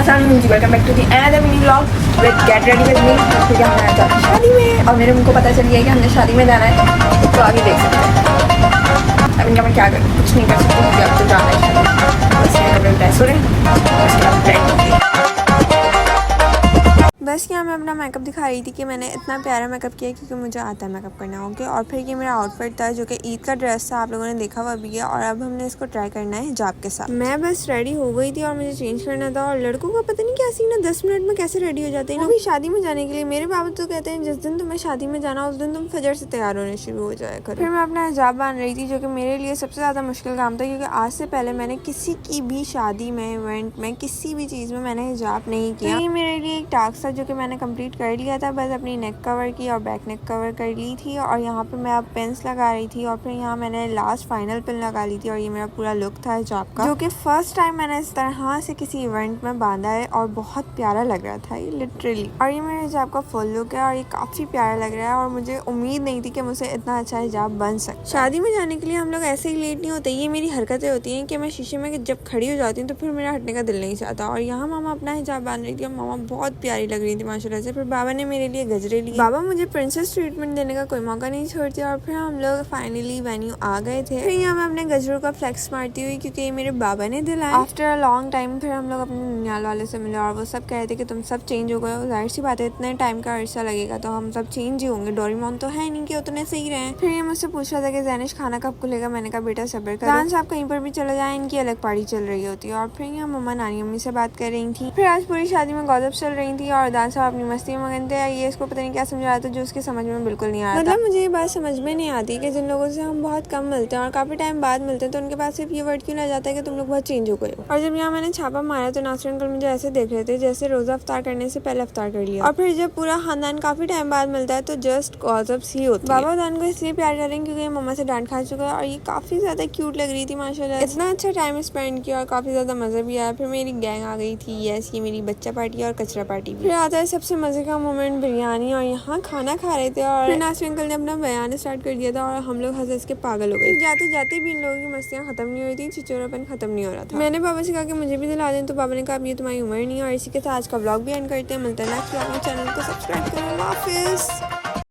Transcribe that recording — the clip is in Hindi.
Assalamualaikum ji, welcome back to the another mini vlog with get ready with me. क्योंकि हमने आज जाना शादी में और मेरे उनको पता चल गया है कि हमने शादी में जाना है, तो आगे देख सकते हैं। अब इनका मैं क्या करूँ, कुछ नहीं कर सकती क्योंकि अब तो जाना है शादी। बस ये कपड़े ड्रेस हो रहे हैं, उसके बाद रेडी होंगे। बस यहाँ मैं अपना मेकअप दिखा रही थी कि मैंने इतना प्यारा मेकअप किया क्योंकि मुझे आता है मेकअप करना। ओके, और फिर ये मेरा आउटफिट था जो कि ईद का ड्रेस था, आप लोगों ने देखा हुआ भी है। और अब हमने इसको ट्राई करना है हिजाब के साथ। मैं बस रेडी हो गई थी और मुझे चेंज करना था। और लड़कों का पता नहीं क्या सीन है, 10 मिनट में कैसे रेडी हो जाते हैं ना शादी में जाने के लिए। मेरे बाबा तो कहते हैं जिस दिन तुम्हें शादी में जाना उस दिन तुम फजर से तैयार होने शुरू हो जाया करो। फिर मैं अपना हिजाब बांध रही थी जो कि मेरे लिए सबसे ज्यादा मुश्किल काम था क्योंकि आज से पहले मैंने किसी की भी शादी में, इवेंट में, किसी भी चीज में मैंने हिजाब नहीं किया। ये मेरे लिए एक टास्क था जो कि मैंने कंप्लीट कर लिया था। बस अपनी नेक कवर की और बैक नेक कवर कर ली थी और यहाँ पे मैं अब पेंस लगा रही थी और फिर यहाँ मैंने लास्ट फाइनल पिन लगा ली थी। और ये मेरा पूरा लुक था हिजाब का जो कि फर्स्ट टाइम मैंने इस तरह से किसी इवेंट में बांधा है और बहुत प्यारा लग रहा था ये लिटरली। और ये मेरे हिजाब का फुल लुक है और ये काफी प्यारा लग रहा है और मुझे उम्मीद नहीं थी कि मुझसे इतना अच्छा हिजाब बन सकता। शादी में जाने के लिए हम लोग ऐसे ही लेट नहीं होते। ये मेरी हरकतें होती हैं कि मैं शीशे में जब खड़ी हो जाती हूँ तो फिर मेरा हटने का दिल नहीं चाहता। और यहाँ मामा अपना हिजाब बांध रही थी और मामा बहुत प्यारी लग रही थी माशाल्लाह से। फिर बाबा ने मेरे लिए गजरे लिए। बाबा मुझे प्रिंसेस ट्रीटमेंट देने का कोई मौका नहीं छोड़ती। और फिर हम लोग फाइनली वेन्यू आ गए थे। फिर यहाँ मैं अपने गजरों का फ्लेक्स मारती हुई क्योंकि ये मेरे बाबा ने दिलाया आफ्टर अ लॉन्ग टाइम। फिर हम लोग अपने ननियाल वाले से मिले और वो सब कह रहे थे कि तुम सब चेंज हो गए हो। जाहिर सी बात है इतने टाइम का अरसा लगेगा तो हम सब चेंज ही होंगे, डोरेमोन तो है नहीं कि उतने सही रहे। फिर ये मुझसे पूछ रहा था कि ज़ैनिश खाना कब खुलेगा। मैंने कहा बेटा सब्र करो, डांस आप कहीं पर भी चले जाए, इनकी अलग पार्टी चल रही होती है। और फिर यहाँ मम्मा नानी अम्मी से बात कर रही थी। फिर आज पूरी शादी में गॉसिप चल रही थी और दान साहब अपनी मस्ती में मगन थे। ये इसको पता नहीं क्या समझा रहा था जो उसके समझ में बिल्कुल नहीं आ रहा। मतलब मुझे ये बात समझ में नहीं आती कि जिन लोगों से हम बहुत कम मिलते हैं और काफी टाइम बाद मिलते हैं तो उनके पास सिर्फ ये वर्ड क्यों आ जाता है कि तुम लोग बहुत चेंज हो गए हो। और जब यहाँ मैंने छापा मारा तो नासिर अंकल मुझे ऐसे देख रहे थे जैसे रोजा अफ्तार करने से पहले अफ्तार कर लिया। और फिर जब पूरा खानदान काफी टाइम बाद मिलता है तो जस्ट गॉसिप्स ही होती है। बाबा दान को इसलिए प्यार कर रहे हैं क्योंकि मम्मा से डांट खा चुका है और ये काफी ज्यादा क्यूट लग रही थी माशाल्लाह। इतना अच्छा टाइम स्पेंड किया और काफी ज्यादा मजा भी आया। फिर मेरी गैंग आ गई थी। यस, ये मेरी बच्चा पार्टी और कचरा पार्टी भी। फिर आता है सबसे मजे का मोमेंट, बिरयानी। और यहाँ खाना खा रहे थे और फिर नासिर अंकल ने अपना बयान स्टार्ट कर दिया था और हम लोग हंस हंस के पागल हो गए। जाते जाते भी इन लोगों की मस्तियाँ खत्म नहीं हुई थी, चिचोरापन खत्म नहीं हो रहा था। मैंने बाबा से कहा कि मुझे भी दिला दें तो बाबा ने कहा अब ये तुम्हारी उम्र नहीं है। और इसी के साथ आज का व्लॉग भी एंड करते हैं। मिलता है नेक्स्ट व्लॉग में। चैनल को सब्सक्राइब करो। अल्लाह हाफिज़।